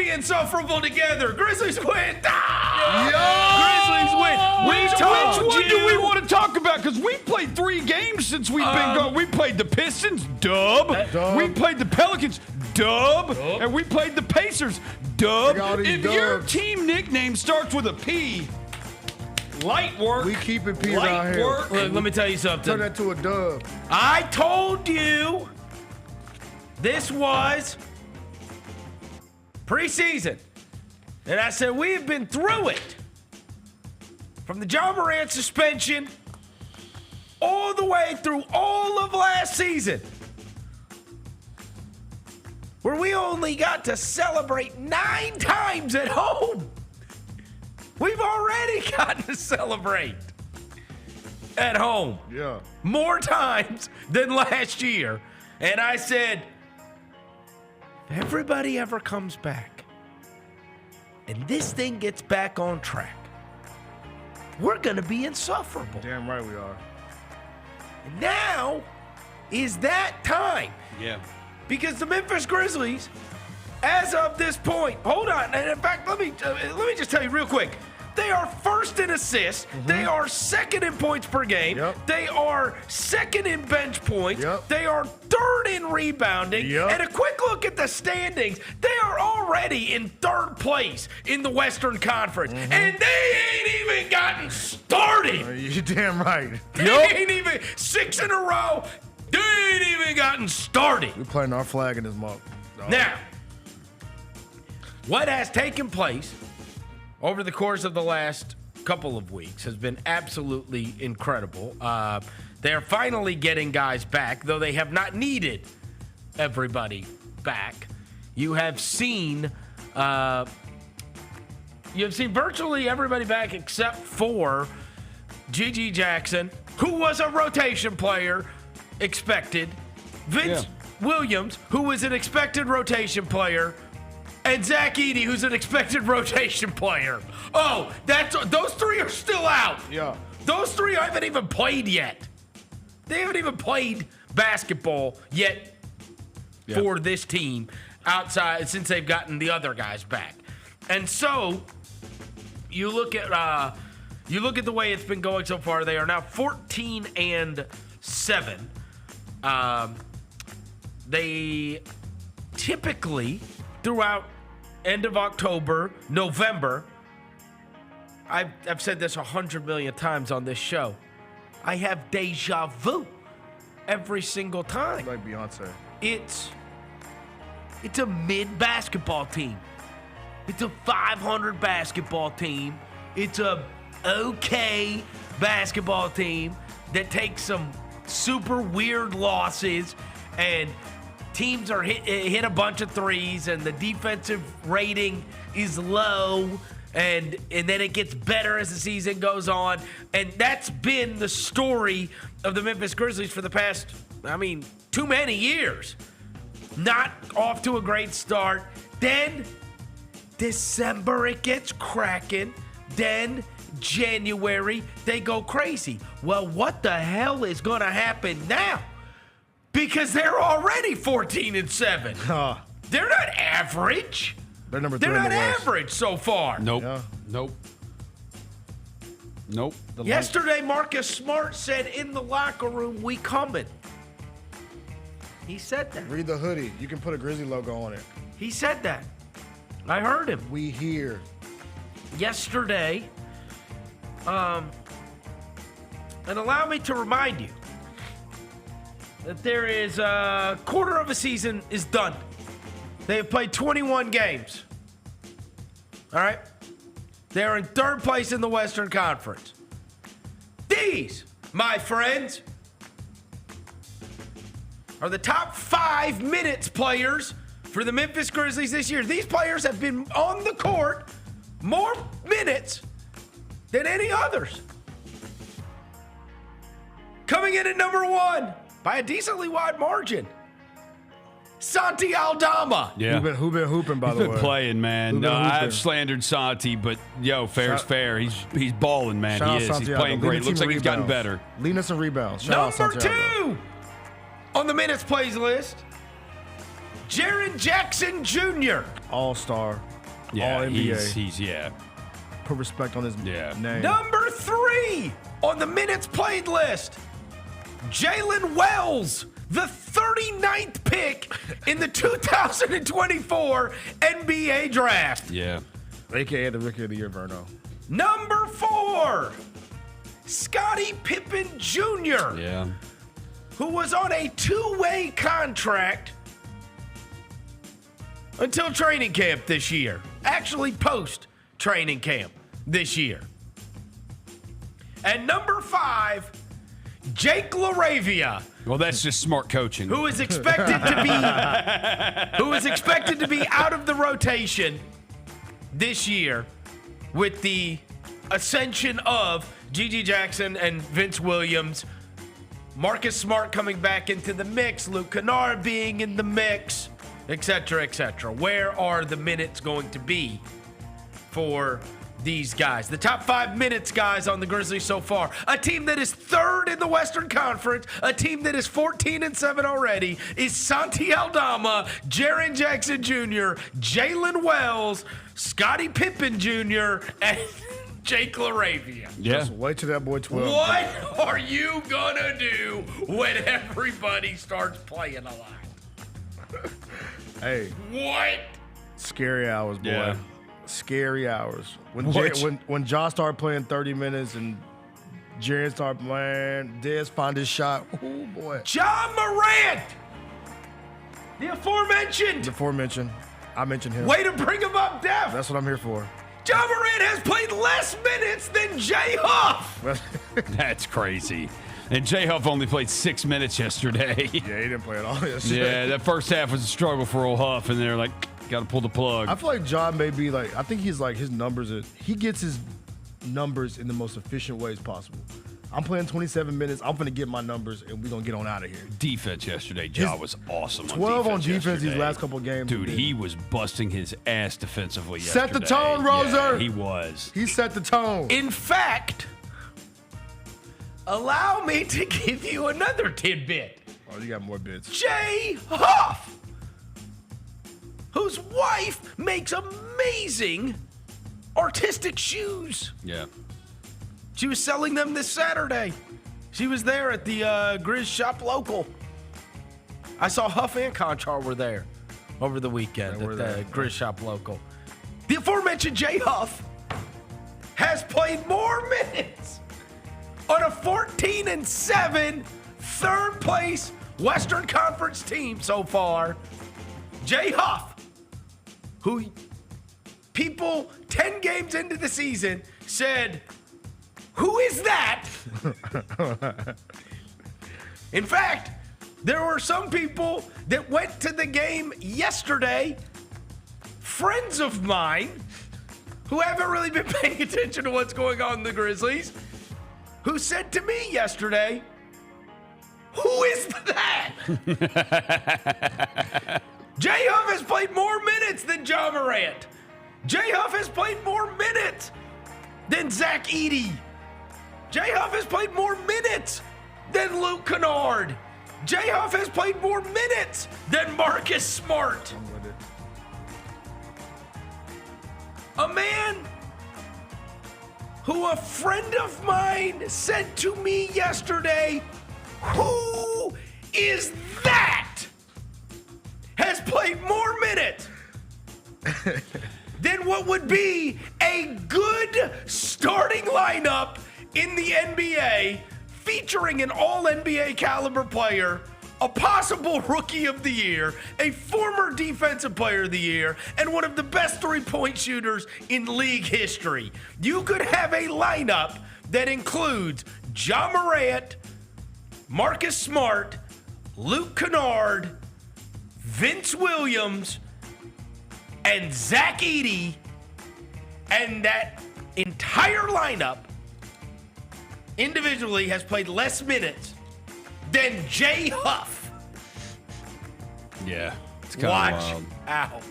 be insufferable together. Grizzlies win. Grizzlies win. Which one do we want to talk about? Because we played 3 games since we've been going. We played the Pistons, dub. We played the Pelicans, dub. And we played the Pacers, dub. If your team nickname starts with a P, light work. We keeping P around here. Look, let me tell you something. Turn that to a dub. I told you this was preseason. And I said, we have been through it. From the John Morant suspension all the way through all of last season, where we only got to celebrate 9 times at home. We've already gotten to celebrate at home. Yeah. More times than last year. And I said, if everybody ever comes back and this thing gets back on track, we're going to be insufferable. Damn right we are. And now is that time. Yeah. Because the Memphis Grizzlies, as of this point, hold on. And in fact, let me just tell you real quick. They are first in assists. They are second in points per game. They are second in bench points. They are third in rebounding. And a quick look at the standings. They are already in third place in the Western Conference. And they ain't even gotten started. You're damn right. They ain't even 6 in a row. They ain't even gotten started. We're playing our flag in this mug. Now, what has taken place over the course of the last couple of weeks has been absolutely incredible. They are finally getting guys back, though they have not needed everybody back. You have seen virtually everybody back except for Gigi Jackson, who was a rotation player, expected. Vince Williams, who was an expected rotation player. And Zach Edey, who's an expected rotation player. Oh, those 3 are still out. Yeah. Those 3 haven't even played yet. They haven't even played basketball yet for this team outside since they've gotten the other guys back. And so you look at the way it's been going so far. They are now 14-7. They typically throughout end of October, November, I've said this 100 million times on this show. I have deja vu every single time. Like Beyonce. It's a mid-basketball team. It's a 500 basketball team. It's a okay basketball team that takes some super weird losses and teams are hit a bunch of threes, and the defensive rating is low, and then it gets better as the season goes on. And that's been the story of the Memphis Grizzlies for the past, too many years. Not off to a great start. Then December, it gets cracking. Then January, they go crazy. Well, what the hell is going to happen now? Because they're already 14-7. They're not average. They're number 3 They're in not the West. average so far. Nope. Yeah. Nope. Yesterday, Marcus Smart said in the locker room, we coming. He said that. Read the hoodie. You can put a Grizzly logo on it. He said that. I heard him. We here. Yesterday, and allow me to remind you that there is a quarter of a season is done. They have played 21 games. All right? They are in third place in the Western Conference. These, my friends, are the top 5 minutes players for the Memphis Grizzlies this year. These players have been on the court more minutes than any others. Coming in at number 1 by a decently wide margin, Santi Aldama. Yeah. Who been hooping, by the way? He's been playing, man. No, I've slandered Santi, but, fair's fair. He's balling, man. Shout He out is. He's Santiago. playing great. Looks like he's gotten better. Leading us in rebounds. Shout out Number Santiago. 2 on the minutes plays list, Jaren Jackson Jr. All-star. Yeah, All NBA. he's Put respect on his name. Number 3 on the minutes played list, Jalen Wells, the 39th pick in the 2024 NBA draft. Yeah. AKA the Rookie of the Year, Verno. Number 4, Scottie Pippen Jr., Yeah. who was on a 2-way contract until training camp this year. Actually, post training camp this year. And number 5, Jake LaRavia, Well, that's just smart coaching. who is expected to be out of the rotation this year with the ascension of Gigi Jackson and Vince Williams, Marcus Smart coming back into the mix, Luke Kennard being in the mix, etc., etc. Where are the minutes going to be for these guys? The top 5 minutes guys on the Grizzlies so far. A team that is 3rd in the Western Conference, a team that is 14-7 already, is Santi Aldama, Jaren Jackson Jr., Jalen Wells, Scottie Pippen Jr., and Jake LaRavia. Yeah. Just wait till that boy 12. What are you gonna do when everybody starts playing a lot? Hey, What? scary hours, boy. Yeah. Scary hours. Which- When Josh started playing 30 minutes and Jaren started playing, Dez found his shot. Oh, boy. John Morant, the aforementioned. The aforementioned. I mentioned him. Way to bring him up, Dev. That's what I'm here for. John Morant has played less minutes than Jay Huff. That's crazy. And Jay Huff only played 6 minutes yesterday. Yeah, he didn't play at all yesterday. Yeah, that first half was a struggle for old Huff, and they're like, got to pull the plug. I feel like John may be like, I think he's like, his numbers he gets his numbers in the most efficient ways possible. I'm playing 27 minutes. I'm going to get my numbers, and we're going to get on out of here. Defense yesterday, Ja was awesome. 12 on defense yesterday. these last couple of games. Dude, he was busting his ass defensively yesterday. Set the tone, Roser. Yeah, he was. He set the tone. In fact, allow me to give you another tidbit. Oh, you got more bits. Jay Huff, whose wife makes amazing artistic shoes. Yeah. She was selling them this Saturday. She was there at the Grizz Shop Local. I saw Huff and Conchar were there over the weekend at the Grizz Shop Local. The aforementioned Jay Huff has played more minutes on a 14-7 third place Western Conference team so far. Jay Huff, who people 10 games into the season said, who is that? In fact, there were some people that went to the game yesterday, friends of mine, who haven't really been paying attention to what's going on in the Grizzlies, who said to me yesterday, who is that? Jay Huff has played more minutes than John Morant. Jay Huff has played more minutes than Zach Edey. Jay Huff has played more minutes than Luke Kennard. Jay Huff has played more minutes than Marcus Smart. A man who a friend of mine said to me yesterday, who is that? Has played more minutes than what would be a good starting lineup in the NBA, featuring an all-NBA caliber player, a possible rookie of the year, a former defensive player of the year, and one of the best three-point shooters in league history. You could have a lineup that includes Ja Morant, Marcus Smart, Luke Kennard, Vince Williams, and Zach Edey, and that entire lineup individually has played less minutes than Jay Huff. Yeah, it's kind of Watch wild. out.